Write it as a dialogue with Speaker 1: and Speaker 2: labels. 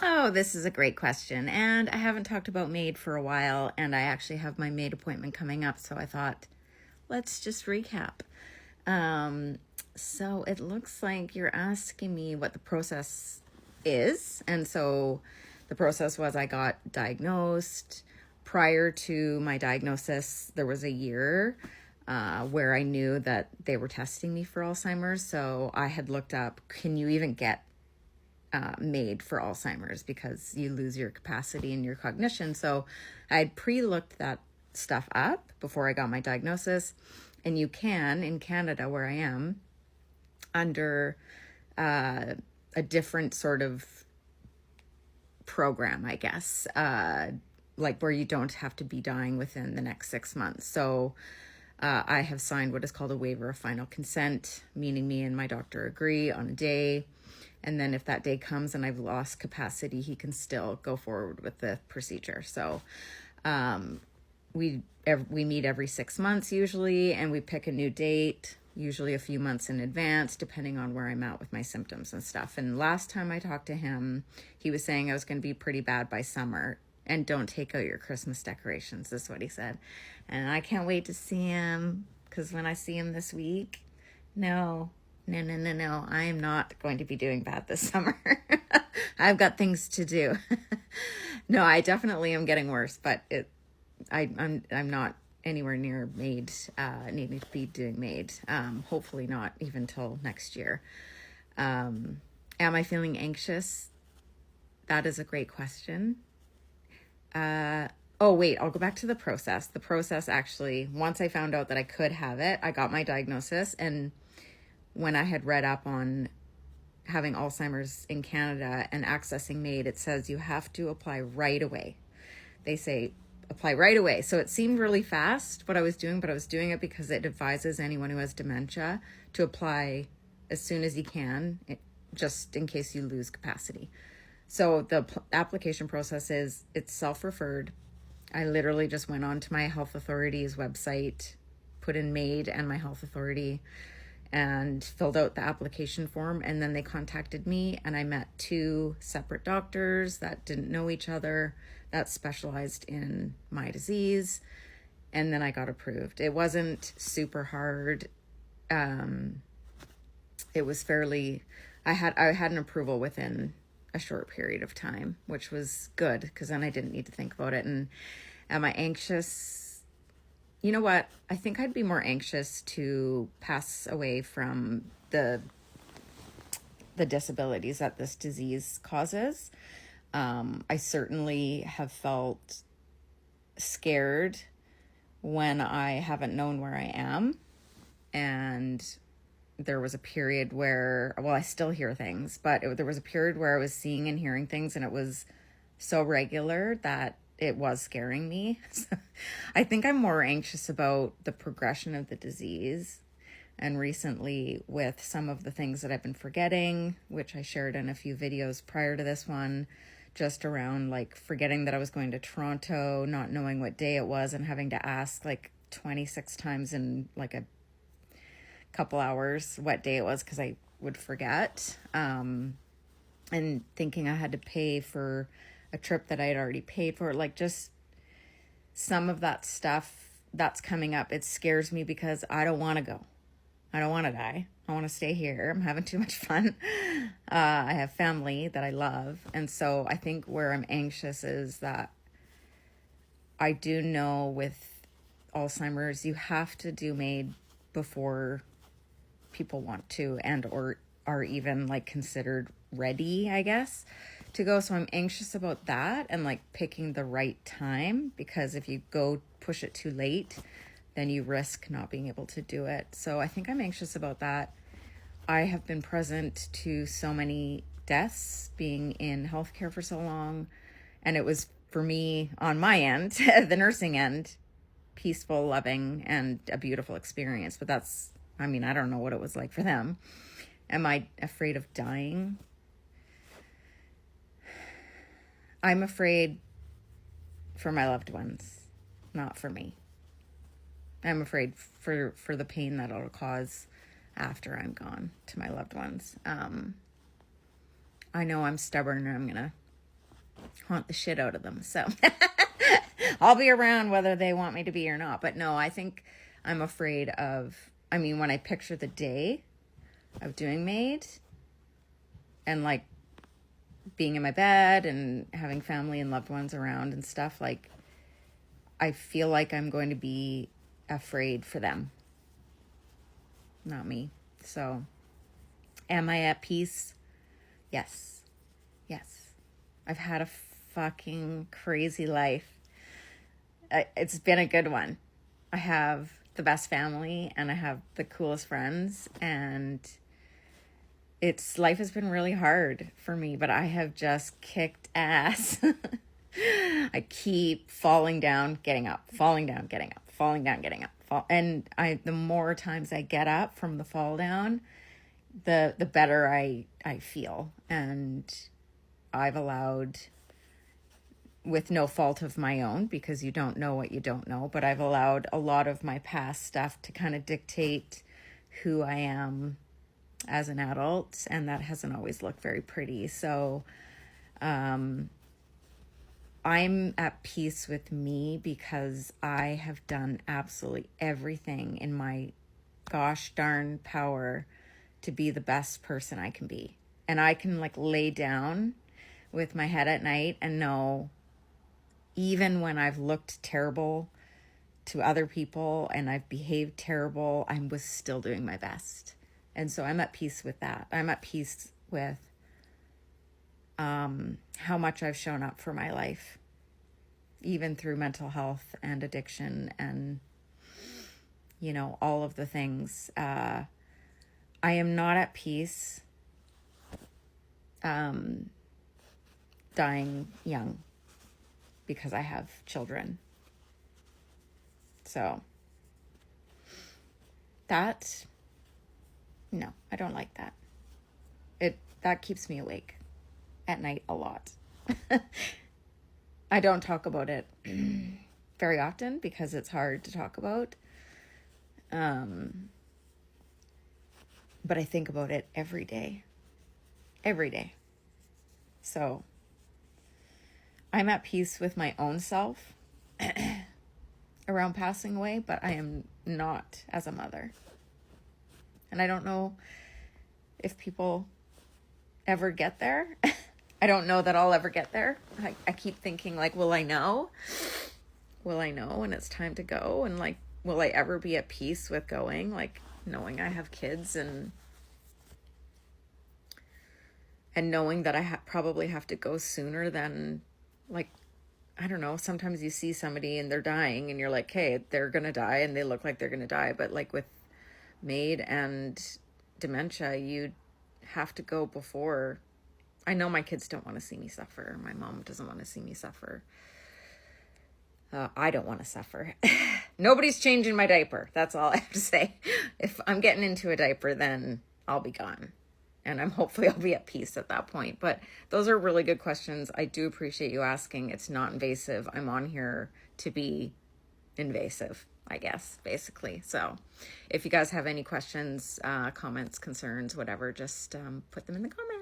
Speaker 1: Oh, this is a great question. And I haven't talked about MAID for a while, and I actually have my MAID appointment coming up, so I thought, let's just recap. Um, so it looks like you're asking me what the process is. And so the process was I got diagnosed. Prior to my diagnosis, there was a year where I knew that they were testing me for Alzheimer's. So I had looked up, can you even get MAID for Alzheimer's, because you lose your capacity and your cognition. So I'd pre-looked that stuff up before I got my diagnosis. And you can, in Canada where I am, under a different sort of program, I guess, like where you don't have to be dying within the next 6 months. So I have signed what is called a waiver of final consent, meaning me and my doctor agree on a day. And then if that day comes and I've lost capacity, he can still go forward with the procedure. So we meet every 6 months usually, and we pick a new date, usually a few months in advance, depending on where I'm at with my symptoms and stuff. And last time I talked to him, he was saying I was going to be pretty bad by summer, and don't take out your Christmas decorations, is what he said. And I can't wait to see him, because when I see him this week, no, I am not going to be doing bad this summer. I've got things to do. No, I definitely am getting worse, but I'm not anywhere near MAID, needing to be doing MAID. Hopefully not even till next year. Am I feeling anxious? That is a great question. Oh, wait, I'll go back to the process. The process actually, once I found out that I could have it, I got my diagnosis. And when I had read up on having Alzheimer's in Canada and accessing MAID, it says you have to apply right away. They say apply right away. So it seemed really fast what I was doing, but I was doing it because it advises anyone who has dementia to apply as soon as you can, just in case you lose capacity. So the application process is, it's self-referred. I literally just went on to my health authority's website, put in MAID and my health authority, and filled out the application form. And then they contacted me, and I met 2 separate doctors that didn't know each other that specialized in my disease. And then I got approved. It wasn't super hard. It was fairly, I had an approval within a short period of time, which was good, because then I didn't need to think about it. And am I anxious? You know what? I think I'd be more anxious to pass away from the disabilities that this disease causes. I certainly have felt scared when I haven't known where I am. And there was a period where, well, I still hear things, but there was a period where I was seeing and hearing things, and it was so regular that it was scaring me. So I think I'm more anxious about the progression of the disease. And recently, with some of the things that I've been forgetting, which I shared in a few videos prior to this one, just around like forgetting that I was going to Toronto, not knowing what day it was, and having to ask like 26 times in like a couple hours what day it was, because I would forget, and thinking I had to pay for a trip that I had already paid for. Like, just some of that stuff that's coming up, it scares me, because I don't want to go. I don't want to die. I want to stay here. I'm having too much fun. I have family that I love. And so I think where I'm anxious is that I do know with Alzheimer's, you have to do MAID before people want to, and or are even like considered ready, I guess, to go. So I'm anxious about that, and like picking the right time, because if you go push it too late, then you risk not being able to do it. So I think I'm anxious about that. I have been present to so many deaths, being in healthcare for so long, and it was, for me, on my end, the nursing end, peaceful, loving, and a beautiful experience. But that's, I mean, I don't know what it was like for them. Am I afraid of dying? I'm afraid for my loved ones, not for me. I'm afraid for the pain that it'll cause after I'm gone to my loved ones. I know I'm stubborn, and haunt the shit out of them. So I'll be around whether they want me to be or not. But no, I think I'm afraid of, I mean, when I picture the day of doing MAID and like being in my bed and having family and loved ones around and stuff, like I feel like I'm going to be afraid for them, not me. So am I at peace? Yes. Yes. I've had a fucking crazy life. It's been a good one. I have the best family and I have the coolest friends, and life has been really hard for me, but I have just kicked ass. I keep falling down, getting up, falling down, getting up, falling down, getting up. And the more times I get up from the fall down, the better I feel. And I've allowed, with no fault of my own, because you don't know what you don't know, but I've allowed a lot of my past stuff to kind of dictate who I am as an adult, and that hasn't always looked very pretty. So I'm at peace with me because I have done absolutely everything in my gosh darn power to be the best person I can be. And I can like lay down with my head at night and know, even when I've looked terrible to other people and I've behaved terrible, I was still doing my best. And so I'm at peace with that. I'm at peace with how much I've shown up for my life, even through mental health and addiction and, you know, all of the things. I am not at peace dying young because I have children. So no, I don't like that. That keeps me awake at night a lot. I don't talk about it very often because it's hard to talk about. But I think about it every day. Every day. So I'm at peace with my own self around passing away, but I am not as a mother. And I don't know if people ever get there. I don't know that I'll ever get there. I keep thinking, like, will I know? Will I know when it's time to go? And, like, will I ever be at peace with going? Like, knowing I have kids and knowing that I probably have to go sooner than, like, I don't know. Sometimes you see somebody and they're dying and you're like, hey, they're going to die and they look like they're going to die. But, like, with MAID and dementia, you have to go before. I know my kids don't want to see me suffer. My mom doesn't want to see me suffer. I don't want to suffer. Nobody's changing my diaper. That's all I have to say. If I'm getting into a diaper, then I'll be gone. And hopefully I'll be at peace at that point. But those are really good questions. I do appreciate you asking. It's not invasive. I'm on here to be invasive, I guess, basically. So if you guys have any questions, comments, concerns, whatever, just put them in the comments.